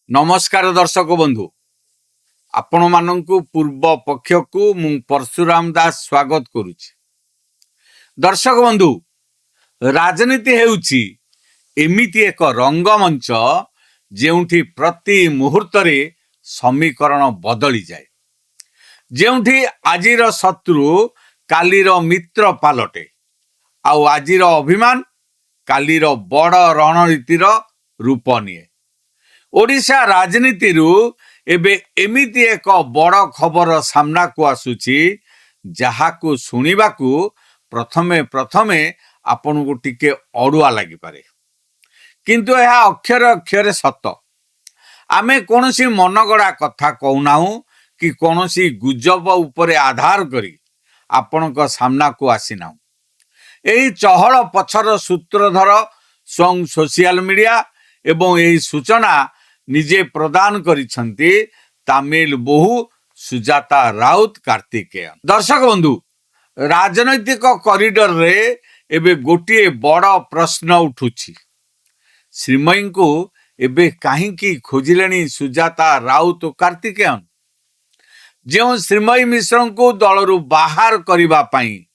नमस्कार दर्शक बंधु आपण मानू पूर्व पक्ष को मु परशुराम दास स्वागत करुच्ची। दर्शक बंधु राजनीति हेउची एमिति एक रंगमंच जेउठी प्रति मुहूर्त रे समीकरण बदली जाए, जेउठी आजिर शत्रु कालीर मित्र पालटे आउ आजिर अभिमान कालीर बड़ रणनीतिर रूप निए। ओडिशा राजनीति एबे एमिति एक बड़ खबर सामना को आसुची जहाकू सुनिबाकू प्रथमे प्रथमे आपन को टिके अड़ुआ लगी पारे, किंतु यह अक्षर अक्षर सत। आमे कोनोसी मनगड़ा कथा कहूनाहु कि कोनोसी गुजब उपरे आधार करी आपण को सामना को आसीनाहु। एही चहल पछर सूत्रधर स्वयं सोशल मीडिया एवं एही सूचना निजे प्रदान करिसंती तमिल बहु सुजाता राउत कार्तिकेयन। दर्शक बंधु राजनैतिक कॉरिडोर रे एबे गोटे बड़ प्रश्न उठुछि, श्रीमयी को एबे काहींकी खोजिलेनी सुजाता राउत कार्तिकेयन, जो श्रीमयी मिश्र को दलरू बाहर करिबा पई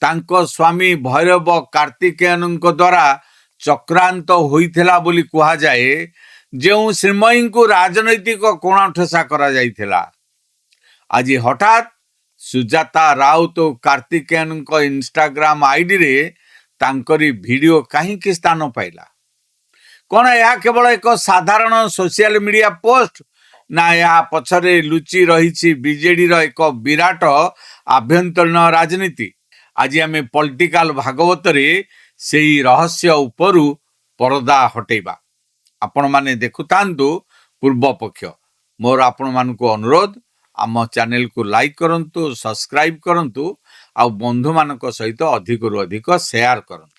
तांको स्वामी भैरव कार्तिकेयन द्वारा चक्रांत होइथिला बोली कहा जाए, जो श्रीमयी को राजनैतिक कोण ठेसा करा जाइथिला। आज हठात सुजाता राउत कार्तिकेयन इंस्टाग्राम आईडी रे तांकरी वीडियो कहीं स्थान पाइला? कौन यह केवल एक साधारण सोशल मीडिया पोस्ट ना यह पछरे लुचि रही बीजेडी रो एक विराट आभ्यंतरीण राजनीति? आज आम पॉलिटिकल भागवत रे सेही रहस्य उपरु परदा हटेबा। आपण माने देखुतांतु पूर्व पक्ष। मोर आपण मान को अनुरोध, आम चैनल को लाइक करंतु, सब्सक्राइब करंतु आ बंधु मानक सहित अधिक रु अधिक शेयर करंतु।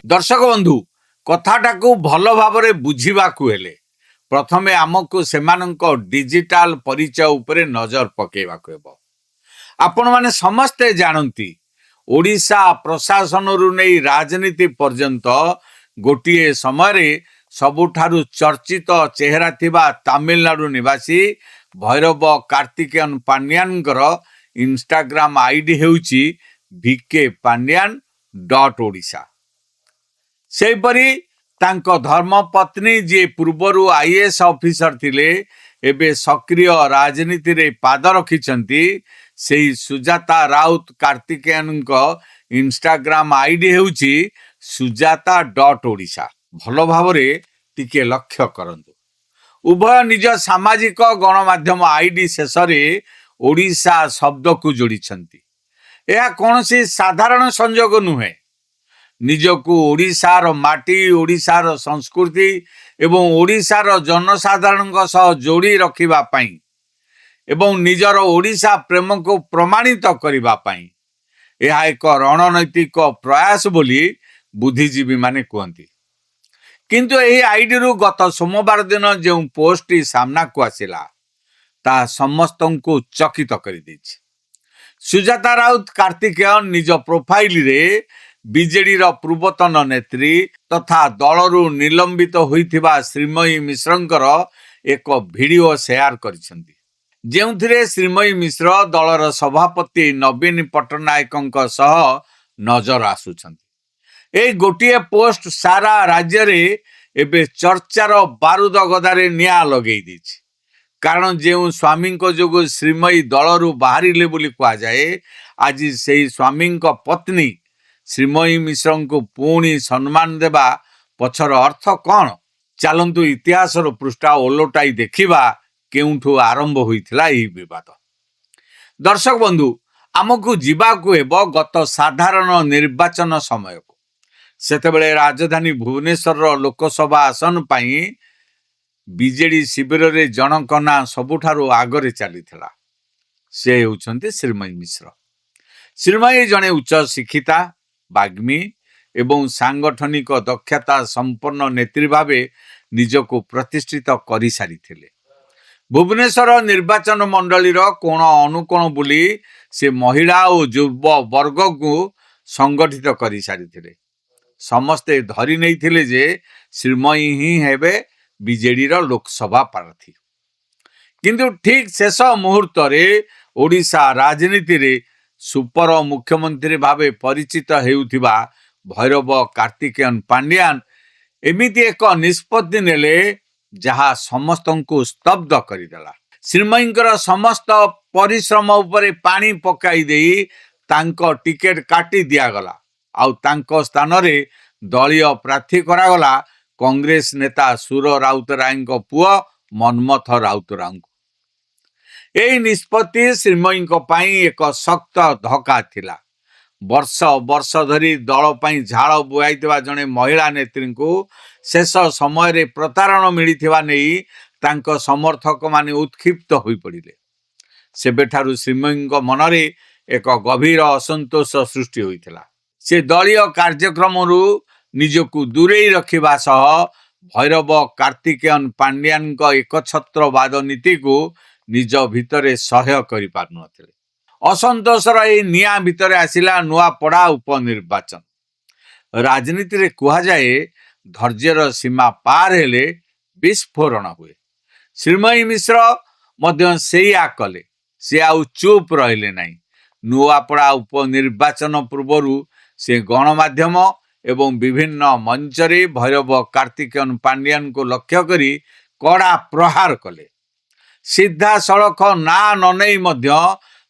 दर्शक बंधु कथाटा को भल भावरे बुझीबाकू हेले प्रथमे आमको सेमानंको डिजिटल परिचय उपरे नजर पकेबाकू हेबो। आपण माने समस्ते जानती ओडिशा प्रशासन रु नै राजनीति पर्यंत गोटिए समय सबुठारु चर्चित चेहरा थिबा तमिलनाडु निवासी भैरव कार्तिकेयन पांड्यानकर इंस्टाग्राम आईडी हेउची vk.pandian.odisha। सेपरी तांको धर्मपत्नी जे पूर्वरु आईएएस ऑफिसर थिले एबे सक्रिय राजनीति रे पाद रखिचंती सेही सुजाता राउत कार्तिकेयन को इंस्टाग्राम आईडी हेउची sujata.odisha। भलो भावरे टिके लक्ष्य करंतु, उभय निज सामाजिक गणमाध्यम आईडी शेषरे ओडिशा शब्द को जोड़ीछंती। यह कौनसी साधारण संयोग नुहे। निजको ओडिशार माटी, ओडिशार संस्कृति एवं ओडिशार जनसाधारण सह जोड़ी रखिबा पई एवं निजर ओडिशा प्रेम को प्रमाणित करिबा पई यह एक रणनैतिक प्रयास बोली बुद्धिजीवी माने कहती। किंतु एही आईडी रु गत सोमवार दिन जो पोस्ट सामना को आसिला ता समस्त को चकित करि दैछि। सुजाता राउत कार्तिकेयन निज प्रोफाइल रे बीजेडी रो पूर्वतन नेत्री तथा दलरू निलंबित होइथिबा श्रीमयी मिश्रंकर एक वीडियो शेयर करिसेंती, जेउथिरे श्रीमयी मिश्र दलर सभापति नवीन पट्टनायकंक सह नजर आसुछंती। ए गोटिए पोस्ट सारा राज्य रे एबे चर्चार बारूद गदारे निया लगेई दिछि। कारण जेउ स्वामी को जोगु श्रीमयी दलरू बाहरिले बोली कहा जाए, आज सेही स्वामी को पत्नी श्रीमयी मिश्र को पुणी सम्मान देवा पछर अर्थ कौन? चलतु इतिहास पृष्ठा ओलटाई देखिबा केउठू आरंभ होइथिला एही विवाद। दर्शक बंधु आमको जीवाकू हेबो गत साधारण निर्वाचन समय को। सेतेबेले राजधानी भुवनेश्वर लोकसभा आसन पाई ବିଜେଡି ଶିବିରରେ ଜଣଙ୍କ ନାଁ ସବୁଠାରୁ ଆଗରେ ଚାଲିଥିଲା। ସେ ହେଉଛନ୍ତି ଶ୍ରୀମୟୀ ମିଶ୍ର। ଶ୍ରୀମୟୀ ଜଣେ ଉଚ୍ଚ ଶିକ୍ଷିତା, ବାଗ୍ମୀ ଏବଂ ସାଂଗଠନିକ ଦକ୍ଷତା ସମ୍ପନ୍ନ ନେତ୍ରୀ ଭାବେ ନିଜକୁ ପ୍ରତିଷ୍ଠିତ କରିସାରିଥିଲେ। ଭୁବନେଶ୍ୱର ନିର୍ବାଚନ ମଣ୍ଡଳୀର କୋଣ ଅନୁକୋଣ ବୁଲି ସେ ମହିଳା ଓ ଯୁବ ବର୍ଗକୁ ସଂଗଠିତ କରିସାରିଥିଲେ। ସମସ୍ତେ ଧରି ନେଇଥିଲେ ଯେ ଶ୍ରୀମୟୀ ହିଁ ହେବେ ବିଜେଡିର ଲୋକସଭା ପ୍ରାର୍ଥୀ। କିନ୍ତୁ ଠିକ୍ ଶେଷ ମୁହୂର୍ତ୍ତରେ ଓଡ଼ିଶା ରାଜନୀତିରେ ସୁପର ମୁଖ୍ୟମନ୍ତ୍ରୀ ଭାବେ ପରିଚିତ ହେଉଥିବା ଭୈରବ କାର୍ତ୍ତିକେୟନ ପାଣ୍ଡିଆନ ଏମିତି ଏକ ନିଷ୍ପତ୍ତି ନେଲେ ଯାହା ସମସ୍ତଙ୍କୁ ସ୍ତବ୍ଧ କରିଦେଲା। ଶ୍ରୀମୟୀଙ୍କର ସମସ୍ତ ପରିଶ୍ରମ ଉପରେ ପାଣି ପକାଇ ଦେଇ ତାଙ୍କ ଟିକେଟ କାଟି ଦିଆଗଲା। ଆଉ ତାଙ୍କ ସ୍ଥାନରେ ଦଳୀୟ ପ୍ରାର୍ଥୀ କରାଗଲା କଂଗ୍ରେସ ନେତା ସୁର ରାଉତରାୟଙ୍କ ପୁଅ ମନ୍ମଥ ରାଉତରାୟଙ୍କୁ। ଏହି ନିଷ୍ପତ୍ତି ଶ୍ରୀମୟୀଙ୍କ ପାଇଁ ଏକ ଶକ୍ତ ଧକ୍କା ଥିଲା। ବର୍ଷ ବର୍ଷ ଧରି ଦଳ ପାଇଁ ଝାଳ ବୁହାଇଥିବା ଜଣେ ମହିଳା ନେତ୍ରୀଙ୍କୁ ଶେଷ ସମୟରେ ପ୍ରତାରଣା ମିଳିଥିବା ନେଇ ତାଙ୍କ ସମର୍ଥକମାନେ ଉତ୍କ୍ଷିପ୍ତ ହୋଇପଡ଼ିଲେ। ସେବେଠାରୁ ଶ୍ରୀମୟୀଙ୍କ ମନରେ ଏକ ଗଭୀର ଅସନ୍ତୋଷ ସୃଷ୍ଟି ହୋଇଥିଲା। ସେ ଦଳୀୟ କାର୍ଯ୍ୟକ୍ରମରୁ ନିଜକୁ ଦୂରେଇ ରଖିବା ସହ ଭୈରବ କାର୍ତ୍ତିକେୟନ ପାଣ୍ଡିଆନଙ୍କ ଏକଛତ୍ରବାଦ ନୀତିକୁ ନିଜ ଭିତରେ ସହ୍ୟ କରିପାରୁନଥିଲେ। ଅସନ୍ତୋଷର ଏହି ନିଆଁ ଭିତରେ ଆସିଲା ନୂଆପଡ଼ା ଉପନିର୍ବାଚନ। ରାଜନୀତିରେ କୁହାଯାଏ ଧୈର୍ଯ୍ୟର ସୀମା ପାର ହେଲେ ବିସ୍ଫୋରଣ ହୁଏ। ଶ୍ରୀମୟୀ ମିଶ୍ର ମଧ୍ୟ ସେଇଆ କଲେ। ସେ ଆଉ ଚୁପ୍ ରହିଲେ ନାହିଁ। ନୂଆପଡ଼ା ଉପନିର୍ବାଚନ ପୂର୍ବରୁ ସେ ଗଣମାଧ୍ୟମ ଏବଂ ବିଭିନ୍ନ ମଞ୍ଚରେ ଭୈରବ କାର୍ତ୍ତିକେୟନ ପାଣ୍ଡିଆନଙ୍କୁ ଲକ୍ଷ୍ୟ କରି କଡ଼ା ପ୍ରହାର କଲେ। ସିଧାସଳଖ ନାଁ ନ ନେଇ ମଧ୍ୟ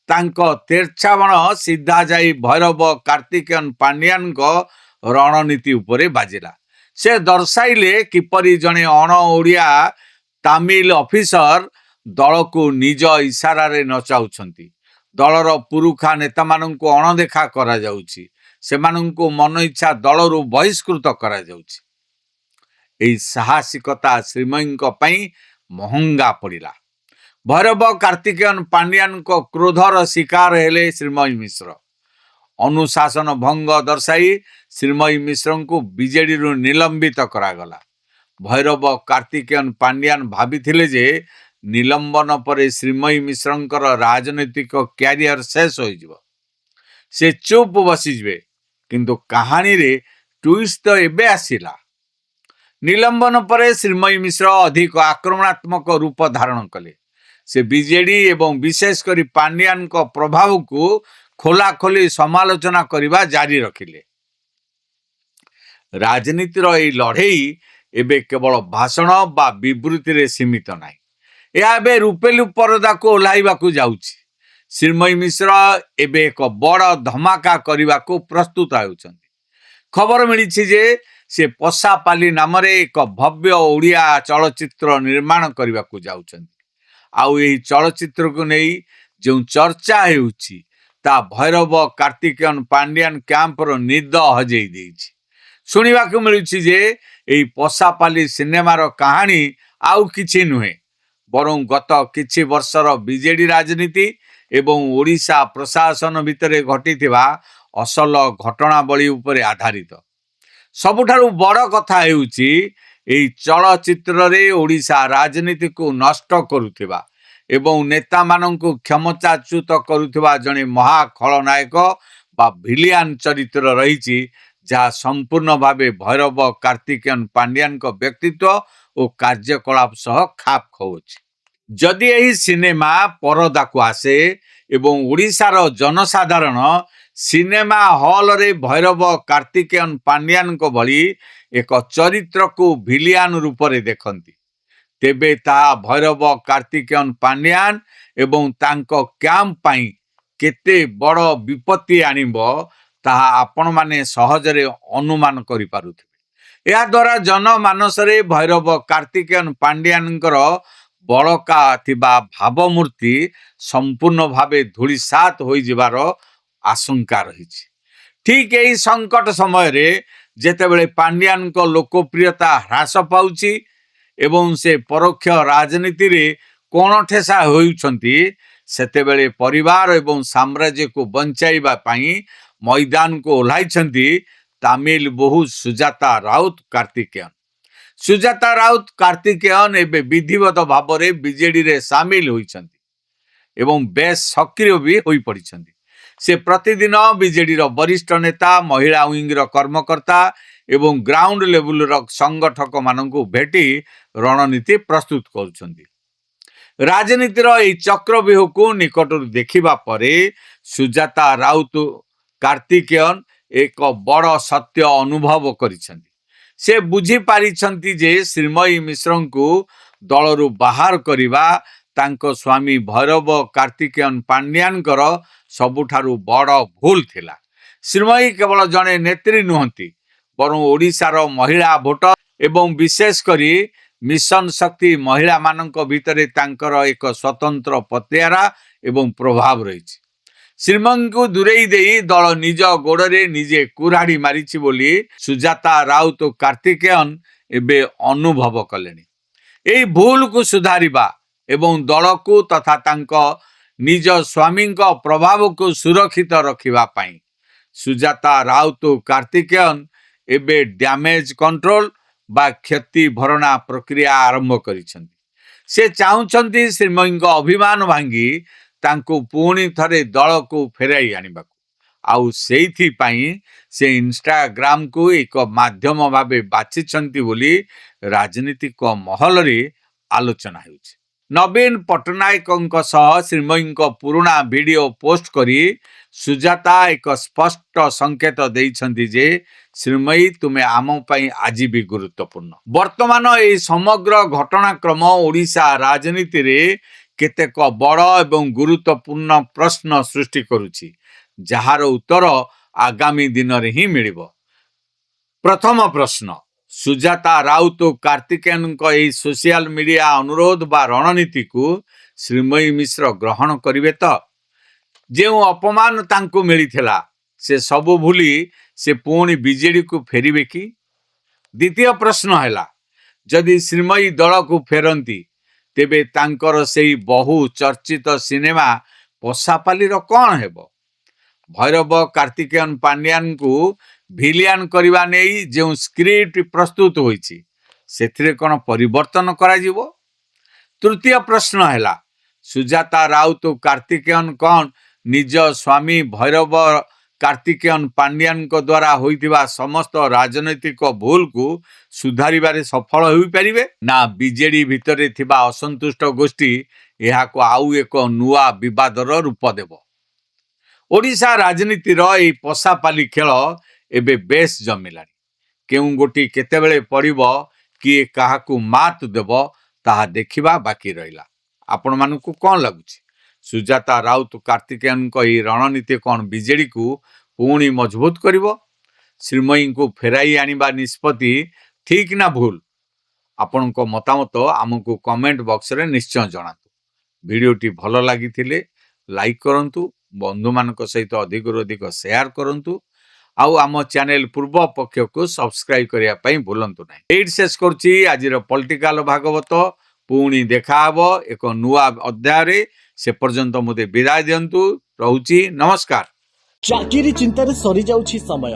ତାଙ୍କ ତେର୍ଛା ବାଣ ସିଧା ଯାଇ ଭୈରବ କାର୍ତ୍ତିକେୟନ ପାଣ୍ଡିଆନଙ୍କ ରଣନୀତି ଉପରେ ବାଜିଲା। ସେ ଦର୍ଶାଇଲେ କିପରି ଜଣେ ଅଣ ଓଡ଼ିଆ ତାମିଲ ଅଫିସର ଦଳକୁ ନିଜ ଇସାରାରେ ନଚାଉଛନ୍ତି। ଦଳର ପୁରୁଖା ନେତାମାନଙ୍କୁ ଅଣଦେଖା କରାଯାଉଛି। ସେମାନଙ୍କୁ ମନ ଇଚ୍ଛା ଦଳରୁ ବହିଷ୍କୃତ କରାଯାଉଛି। ଏହି ସାହସିକତା ଶ୍ରୀମୟୀଙ୍କ ପାଇଁ ମହଙ୍ଗା ପଡ଼ିଲା। ଭୈରବ କାର୍ତ୍ତିକେୟନ ପାଣ୍ଡିଆନଙ୍କ କ୍ରୋଧର ଶିକାର ହେଲେ ଶ୍ରୀମୟୀ ମିଶ୍ର। ଅନୁଶାସନ ଭଙ୍ଗ ଦର୍ଶାଇ ଶ୍ରୀମୟୀ ମିଶ୍ରଙ୍କୁ ବିଜେଡିରୁ ନିଲମ୍ବିତ କରାଗଲା। ଭୈରବ କାର୍ତ୍ତିକେୟନ ପାଣ୍ଡିଆନ ଭାବିଥିଲେ ଯେ ନିଲମ୍ବନ ପରେ ଶ୍ରୀମୟୀ ମିଶ୍ରଙ୍କର ରାଜନୈତିକ କ୍ୟାରିୟର ଶେଷ ହୋଇଯିବ। ସେ ଚୁପ୍ ବସିଯିବେ। କିନ୍ତୁ କାହାଣୀରେ ଟୁଇଷ୍ଟ ତ ଏବେ ଆସିଲା। ନିଲମ୍ବନ ପରେ ଶ୍ରୀମୟୀ ମିଶ୍ର ଅଧିକ ଆକ୍ରମଣାତ୍ମକ ରୂପ ଧାରଣ କଲେ। ସେ ବିଜେଡି ଏବଂ ବିଶେଷ କରି ପାଣ୍ଡିଆନଙ୍କ ପ୍ରଭାବକୁ ଖୋଲାଖୋଲି ସମାଲୋଚନା କରିବା ଜାରି ରଖିଲେ। ରାଜନୀତିର ଏହି ଲଢ଼େଇ ଏବେ କେବଳ ଭାଷଣ ବା ବିବୃତିରେ ସୀମିତ ନାହିଁ। ଏହା ଏବେ ରୂପେଲି ପରଦାକୁ ଓହ୍ଲାଇବାକୁ ଯାଉଛି। ଶ୍ରୀମୟୀ ମିଶ୍ର ଏବେ ଏକ ବଡ଼ ଧମାକା କରିବାକୁ ପ୍ରସ୍ତୁତ ହେଉଛନ୍ତି। ଖବର ମିଳିଛି ଯେ ସେ ପଶାପାଲି ନାମରେ ଏକ ଭବ୍ୟ ଓଡ଼ିଆ ଚଳଚ୍ଚିତ୍ର ନିର୍ମାଣ କରିବାକୁ ଯାଉଛନ୍ତି। ଆଉ ଏହି ଚଳଚ୍ଚିତ୍ରକୁ ନେଇ ଯେଉଁ ଚର୍ଚ୍ଚା ହେଉଛି ତାହା ଭୈରବ କାର୍ତ୍ତିକେୟନ ପାଣ୍ଡିଆନ କ୍ୟାମ୍ପର ନିଦ ହଜେଇ ଦେଇଛି। ଶୁଣିବାକୁ ମିଳୁଛି ଯେ ଏହି ପଶାପାଲି ସିନେମାର କାହାଣୀ ଆଉ କିଛି ନୁହେଁ, ବରଂ ଗତ କିଛି ବର୍ଷର ବିଜେଡି ରାଜନୀତି ଏବଂ ଓଡ଼ିଶା ପ୍ରଶାସନ ଭିତରେ ଘଟିଥିବା ଅସଲ ଘଟଣାବଳୀ ଉପରେ ଆଧାରିତ। ସବୁଠାରୁ ବଡ଼ କଥା ହେଉଛି ଏହି ଚଳଚ୍ଚିତ୍ରରେ ଓଡ଼ିଶା ରାଜନୀତିକୁ ନଷ୍ଟ କରୁଥିବା ଏବଂ ନେତାମାନଙ୍କୁ କ୍ଷମତାଚ୍ୟୁତ କରୁଥିବା ଜଣେ ମହାଖଳନାୟକ ବା ଭିଲିଆନ ଚରିତ୍ର ରହିଛି, ଯାହା ସମ୍ପୂର୍ଣ୍ଣ ଭାବେ ଭୈରବ କାର୍ତ୍ତିକେୟନ ପାଣ୍ଡିଆନଙ୍କ ବ୍ୟକ୍ତିତ୍ୱ ଓ କାର୍ଯ୍ୟକଳାପ ସହ ଖାପ ଖୁଆଉଛି। ଯଦି ଏହି ସିନେମା ପରଦାକୁ ଆସେ ଏବଂ ଓଡ଼ିଶାର ଜନସାଧାରଣ ସିନେମା ହଲରେ ଭୈରବ କାର୍ତ୍ତିକେୟନ ପାଣ୍ଡିଆନଙ୍କ ଭଳି ଏକ ଚରିତ୍ରକୁ ଭିଲିଆନ ରୂପରେ ଦେଖନ୍ତି, ତେବେ ତାହା ଭୈରବ କାର୍ତ୍ତିକେୟନ ପାଣ୍ଡିଆନ ଏବଂ ତାଙ୍କ କ୍ୟାମ୍ପ ପାଇଁ କେତେ ବଡ଼ ବିପତ୍ତି ଆଣିବ ତାହା ଆପଣମାନେ ସହଜରେ ଅନୁମାନ କରିପାରୁଥିବେ। ଏହାଦ୍ୱାରା ଜନମାନସରେ ଭୈରବ କାର୍ତ୍ତିକେୟନ ପାଣ୍ଡିଆନଙ୍କର ବଳକା ଥିବା ଭାବମୂର୍ତ୍ତି ସମ୍ପୂର୍ଣ୍ଣ ଭାବେ ଧୂଳିସାତ ହୋଇଯିବାର ଆଶଙ୍କା ରହିଛି। ଠିକ୍ ଏହି ସଙ୍କଟ ସମୟରେ ଯେତେବେଳେ ପାଣ୍ଡିଆନଙ୍କ ଲୋକପ୍ରିୟତା ହ୍ରାସ ପାଉଛି ଏବଂ ସେ ପରୋକ୍ଷ ରାଜନୀତିରେ କୋଣଠେସା ହେଉଛନ୍ତି, ସେତେବେଳେ ପରିବାର ଏବଂ ସାମ୍ରାଜ୍ୟକୁ ବଞ୍ଚାଇବା ପାଇଁ ମଇଦାନକୁ ଓହ୍ଲାଇଛନ୍ତି ତାମିଲ ବୋହୂ ସୁଜାତା ରାଉତ କାର୍ତ୍ତିକେୟନ। ସୁଜାତା ରାଉତ କାର୍ତ୍ତିକେୟନ ଏବେ ବିଧିବଦ୍ଧ ଭାବରେ ବିଜେଡିରେ ସାମିଲ ହୋଇଛନ୍ତି ଏବଂ ବେଶ ସକ୍ରିୟ ବି ହୋଇପଡ଼ିଛନ୍ତି। ସେ ପ୍ରତିଦିନ ବିଜେଡିର ବରିଷ୍ଠ ନେତା, ମହିଳା ୱିଙ୍ଗର କର୍ମକର୍ତ୍ତା ଏବଂ ଗ୍ରାଉଣ୍ଡ ଲେଭେଲର ସଂଗଠକମାନଙ୍କୁ ଭେଟି ରଣନୀତି ପ୍ରସ୍ତୁତ କରୁଛନ୍ତି। ରାଜନୀତିର ଏହି ଚକ୍ରବ୍ୟୁହକୁ ନିକଟରୁ ଦେଖିବା ପରେ ସୁଜାତା ରାଉତ କାର୍ତ୍ତିକେୟନ ଏକ ବଡ଼ ସତ୍ୟ ଅନୁଭବ କରିଛନ୍ତି। ସେ ବୁଝିପାରିଛନ୍ତି ଯେ ଶ୍ରୀମୟୀ ମିଶ୍ରଙ୍କୁ ଦଳରୁ ବାହାର କରିବା ତାଙ୍କ ସ୍ୱାମୀ ଭୈରବ କାର୍ତ୍ତିକେୟନ ପାଣ୍ଡିଆନଙ୍କର ସବୁଠାରୁ ବଡ଼ ଭୁଲ ଥିଲା। ଶ୍ରୀମୟୀ କେବଳ ଜଣେ ନେତ୍ରୀ ନୁହନ୍ତି, ବରଂ ଓଡ଼ିଶାର ମହିଳା ଭୋଟର ଏବଂ ବିଶେଷ କରି ମିଶନ ଶକ୍ତି ମହିଳାମାନଙ୍କ ଭିତରେ ତାଙ୍କର ଏକ ସ୍ୱତନ୍ତ୍ର ପତିଆରା ଏବଂ ପ୍ରଭାବ ରହିଛି। ଶ୍ରୀମୟୀଙ୍କୁ ଦୂରେଇ ଦେଇ ଦଳ ନିଜ ଗୋଡ଼ରେ ନିଜେ କୁରାଢ଼ି ମାରିଛି ବୋଲି ସୁଜାତା ରାଉତ କାର୍ତ୍ତିକେୟନ ଏବେ ଅନୁଭବ କଲେଣି। ଏହି ଭୁଲକୁ ସୁଧାରିବା ଏବଂ ଦଳକୁ ତଥା ତାଙ୍କ ନିଜ ସ୍ୱାମୀଙ୍କ ପ୍ରଭାବକୁ ସୁରକ୍ଷିତ ରଖିବା ପାଇଁ ସୁଜାତା ରାଉତ କାର୍ତ୍ତିକେୟନ ଏବେ ଡ୍ୟାମେଜ କଣ୍ଟ୍ରୋଲ ବା କ୍ଷତି ଭରଣା ପ୍ରକ୍ରିୟା ଆରମ୍ଭ କରିଛନ୍ତି। ସେ ଚାହୁଁଛନ୍ତି ଶ୍ରୀମୟୀଙ୍କ ଅଭିମାନ ଭାଙ୍ଗି ତାଙ୍କୁ ପୁଣି ଥରେ ଦଳକୁ ଫେରାଇ ଆଣିବାକୁ। ଆଉ ସେଇଥିପାଇଁ ସେ ଇନଷ୍ଟାଗ୍ରାମକୁ ଏକ ମାଧ୍ୟମ ଭାବେ ବାଛିଛନ୍ତି ବୋଲି ରାଜନୀତିକ ମହଲରେ ଆଲୋଚନା ହେଉଛି। ନବୀନ ପଟ୍ଟନାୟକଙ୍କ ସହ ଶ୍ରୀମୟୀଙ୍କ ପୁରୁଣା ଭିଡ଼ିଓ ପୋଷ୍ଟ କରି ସୁଜାତା ଏକ ସ୍ପଷ୍ଟ ସଂକେତ ଦେଇଛନ୍ତି ଯେ ଶ୍ରୀମୟୀ ତୁମେ ଆମ ପାଇଁ ଆଜି ବି ଗୁରୁତ୍ୱପୂର୍ଣ୍ଣ। ବର୍ତ୍ତମାନ ଏହି ସମଗ୍ର ଘଟଣାକ୍ରମ ଓଡ଼ିଶା ରାଜନୀତିରେ କେତେକ ବଡ଼ ଏବଂ ଗୁରୁତ୍ୱପୂର୍ଣ୍ଣ ପ୍ରଶ୍ନ ସୃଷ୍ଟି କରୁଛି, ଯାହାର ଉତ୍ତର ଆଗାମୀ ଦିନରେ ହିଁ ମିଳିବ। ପ୍ରଥମ ପ୍ରଶ୍ନ, ସୁଜାତା ରାଉତ କାର୍ତ୍ତିକେୟନଙ୍କ ଏହି ସୋସିଆଲ ମିଡ଼ିଆ ଅନୁରୋଧ ବା ରଣନୀତିକୁ ଶ୍ରୀମୟୀ ମିଶ୍ର ଗ୍ରହଣ କରିବେ ତ? ଯେଉଁ ଅପମାନ ତାଙ୍କୁ ମିଳିଥିଲା ସେ ସବୁ ଭୁଲି ସେ ପୁଣି ବିଜେଡିକୁ ଫେରିବେ କି? ଦ୍ୱିତୀୟ ପ୍ରଶ୍ନ ହେଲା, ଯଦି ଶ୍ରୀମୟୀ ଦଳକୁ ଫେରନ୍ତି ତେବେ ତାଙ୍କର ସେହି ବହୁ ଚର୍ଚ୍ଚିତ ସିନେମା ପଶାପାଲିର କ'ଣ ହେବ? ଭୈରବ କାର୍ତ୍ତିକେୟନ ପାଣ୍ଡିଆନଙ୍କୁ ଭିଲିଆନ କରିବା ନେଇ ଯେଉଁ ସ୍କ୍ରିପ୍ଟ ପ୍ରସ୍ତୁତ ହୋଇଛି ସେଥିରେ କ'ଣ ପରିବର୍ତ୍ତନ କରାଯିବ? ତୃତୀୟ ପ୍ରଶ୍ନ ହେଲା, ସୁଜାତା ରାଉତ କାର୍ତ୍ତିକେୟନ କ'ଣ ନିଜ ସ୍ୱାମୀ ଭୈରବ କାର୍ତ୍ତିକେୟନ ପାଣ୍ଡିଆନଙ୍କ ଦ୍ୱାରା ହୋଇଥିବା ସମସ୍ତ ରାଜନୈତିକ ଭୁଲକୁ ସୁଧାରିବାରେ ସଫଳ ହୋଇପାରିବେ, ନା ବିଜେଡି ଭିତରେ ଥିବା ଅସନ୍ତୁଷ୍ଟ ଗୋଷ୍ଠୀ ଏହାକୁ ଆଉ ଏକ ନୂଆ ବିବାଦର ରୂପ ଦେବ? ଓଡ଼ିଶା ରାଜନୀତିର ଏହି ପଶାପାଲି ଖେଳ ଏବେ ବେଶ ଜମିଲାଣି। କେଉଁ ଗୋଟି କେତେବେଳେ ପଡ଼ିବ, କିଏ କାହାକୁ ମାତ ଦେବ, ତାହା ଦେଖିବା ବାକି ରହିଲା। ଆପଣମାନଙ୍କୁ କ'ଣ ଲାଗୁଛି? ସୁଜାତା ରାଉତ କାର୍ତ୍ତିକେୟନଙ୍କ ଏହି ରଣନୀତି କ'ଣ ବିଜେଡିକୁ ପୁଣି ମଜବୁତ କରିବ? ଶ୍ରୀମୟୀଙ୍କୁ ଫେରାଇ ଆଣିବା ନିଷ୍ପତ୍ତି ଠିକ୍ ନା ଭୁଲ? ଆପଣଙ୍କ ମତାମତ ଆମକୁ କମେଣ୍ଟ ବକ୍ସରେ ନିଶ୍ଚୟ ଜଣାନ୍ତୁ। ଭିଡ଼ିଓଟି ଭଲ ଲାଗିଥିଲେ ଲାଇକ୍ କରନ୍ତୁ, ବନ୍ଧୁମାନଙ୍କ ସହିତ ଅଧିକରୁ ଅଧିକ ସେୟାର କରନ୍ତୁ, ଆଉ ଆମ ଚ୍ୟାନେଲ ପୂର୍ବ ପକ୍ଷକୁ ସବସ୍କ୍ରାଇବ କରିବା ପାଇଁ ଭୁଲନ୍ତୁ ନାହିଁ। ଏଇଠି ଶେଷ କରୁଛି ଆଜିର ପଲିଟିକାଲ ଭାଗବତ। ପୁଣି ଦେଖାହବ ଏକ ନୂଆ ଅଧ୍ୟାୟରେ। ସେ ପର୍ଯ୍ୟନ୍ତ ମୋତେ ବିଦାୟ ଦିଅନ୍ତୁ। ରହୁଛି, ନମସ୍କାର। ଚାକିରି ଚିନ୍ତାରେ ସରି ଯାଉଛି ସମୟ,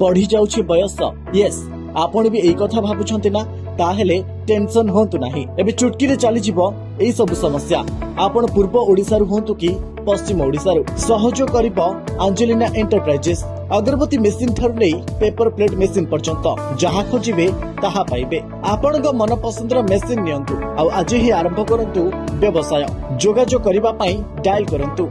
ବଢି ଯାଉଛି ବୟସ। ୟେସ୍, ଆପଣ ବି ଏଇ କଥା ଭାବୁଛନ୍ତି ନା? ତାହେଲେ ଟେନସନ ହୁଅନ୍ତୁ ନାହିଁ। ଏବେ ଚୁଟକିରେ ଚାଲିଯିବ ଏଇ ସବୁ ସମସ୍ୟା। ଆପଣ ପୂର୍ବ ଓଡ଼ିଶାରୁ ହୁଅନ୍ତୁ କି ପଶ୍ଚିମ ଓଡ଼ିଶାରୁ, ସହଯୋଗ କରିବ ଆଞ୍ଜେଲିନା ଏଣ୍ଟରପ୍ରାଇଜେସ୍। ଅଗରବତୀ ମେସିନ ଠାରୁ ନେଇ ପେପର ପ୍ଲେଟ ମେସିନ ପର୍ଯ୍ୟନ୍ତ ଯାହା ଖୋଜିବେ ତାହା ପାଇବେ। ଆପଣଙ୍କ ମନପସନ୍ଦର ମେସିନ ନିଅନ୍ତୁ ଆଉ ଆଜି ହିଁ ଆରମ୍ଭ କରନ୍ତୁ ବ୍ୟବସାୟ। ଯୋଗାଯୋଗ କରିବା ପାଇଁ ଡାଏଲ କରନ୍ତୁ